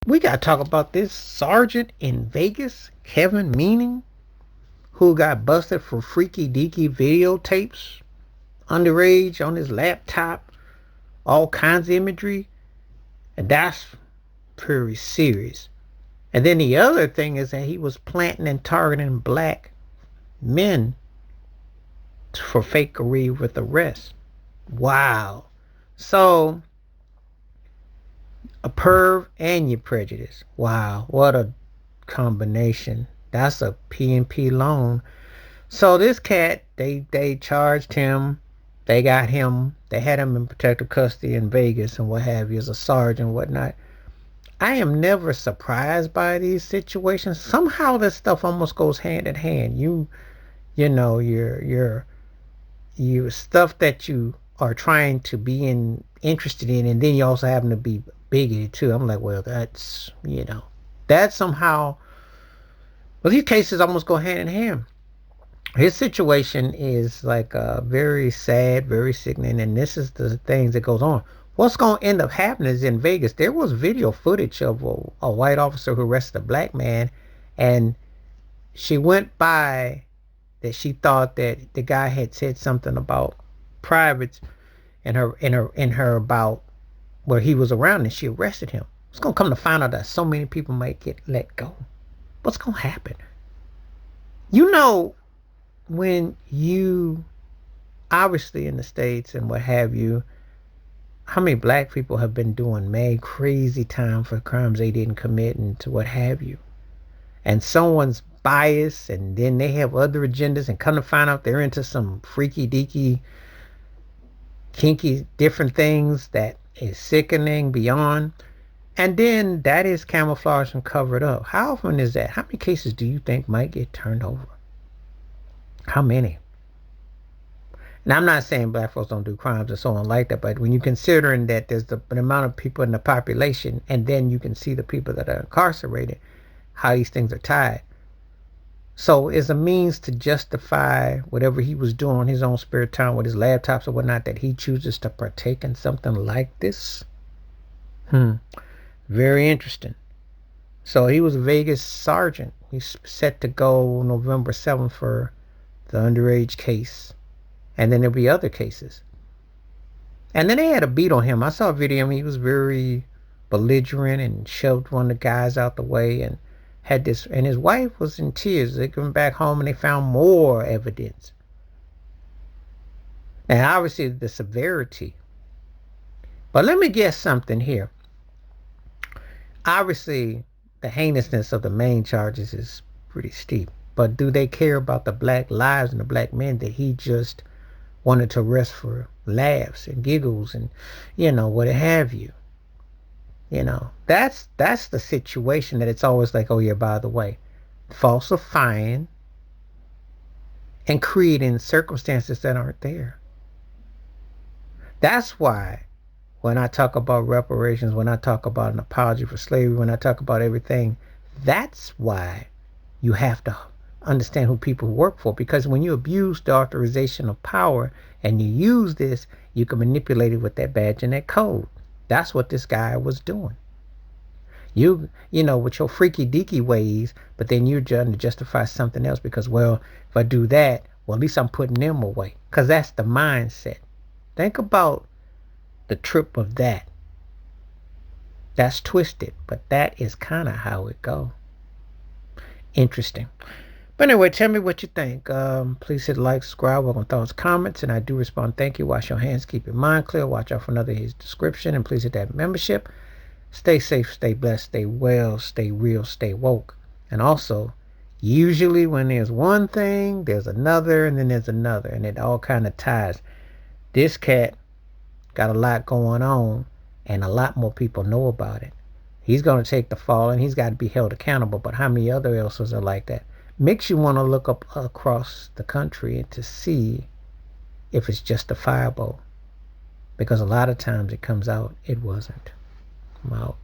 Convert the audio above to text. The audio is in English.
We got to talk about this sergeant in Vegas, Kevin Meaning, who got busted for freaky deaky videotapes, underage on his laptop, all kinds of imagery. And that's pretty serious. And then the other thing is that he was planting and targeting black men for fakery with arrest. Wow. So, a perv and your prejudice. Wow, what a combination. That's a P&P loan. So this cat, they charged him. They got him. They had him in protective custody in Vegas and what have you as a sergeant and whatnot. I am never surprised by these situations. Somehow this stuff almost goes hand in hand. You know, your stuff that you are trying to be interested in, and then you also happen to be bigoted too. I'm like, well, that somehow. Well, these cases almost go hand in hand. His situation is like very sad, very sickening, and this is the things that goes on. What's going to end up happening is in Vegas, there was video footage of a white officer who arrested a black man, and she went by that she thought that the guy had said something about privates in her about where he was around, and she arrested him. It's gonna come to find out that so many people might get let go. What's gonna happen? You know, when you obviously in the States and what have you, how many black people have been doing mad crazy time for crimes they didn't commit and to what have you. And someone's biased and then they have other agendas and come to find out they're into some freaky deaky kinky different things that is sickening beyond, and then that is camouflaged and covered up. How often is that? How many cases do you think might get turned over? How many? Now I'm not saying black folks don't do crimes or so on like that, but when you're considering that there's an amount of people in the population and then you can see the people that are incarcerated, how these things are tied. So as a means to justify whatever he was doing on his own spare time with his laptops or whatnot, that he chooses to partake in something like this. Very interesting. So he was a Vegas sergeant. He's set to go November 7th for the underage case. And then there'll be other cases. And then they had a beat on him. I saw a video of him. He was very belligerent and shoved one of the guys out the way and had this, and his wife was in tears. They came back home and they found more evidence. Now, obviously, the severity. But let me guess something here. Obviously, the heinousness of the main charges is pretty steep. But do they care about the black lives and the black men that he just wanted to arrest for laughs and giggles and, what have you? That's the situation that it's always like, oh yeah, by the way, falsifying and creating circumstances that aren't there. That's why when I talk about reparations, when I talk about an apology for slavery, when I talk about everything, that's why you have to understand who people work for. Because when you abuse the authorization of power and you use this, you can manipulate it with that badge and that code. That's what this guy was doing. With your freaky deaky ways, but then you're trying to justify something else because, well, if I do that, well, at least I'm putting them away. Because that's the mindset. Think about the trip of that. That's twisted, but that is kind of how it goes. Interesting. But anyway, tell me what you think. Please hit like, subscribe, welcome thoughts, comments, and I do respond. Thank you. Wash your hands, keep your mind clear. Watch out for another his description, and please hit that membership. Stay safe, stay blessed, stay well, stay real, stay woke. And also, usually when there's one thing, there's another, and then there's another, and it all kind of ties. This cat got a lot going on, and a lot more people know about it. He's going to take the fall, and he's got to be held accountable. But how many other else's are like that? Makes you want to look up across the country to see if it's justifiable. Because a lot of times it comes out it wasn't. I'm out.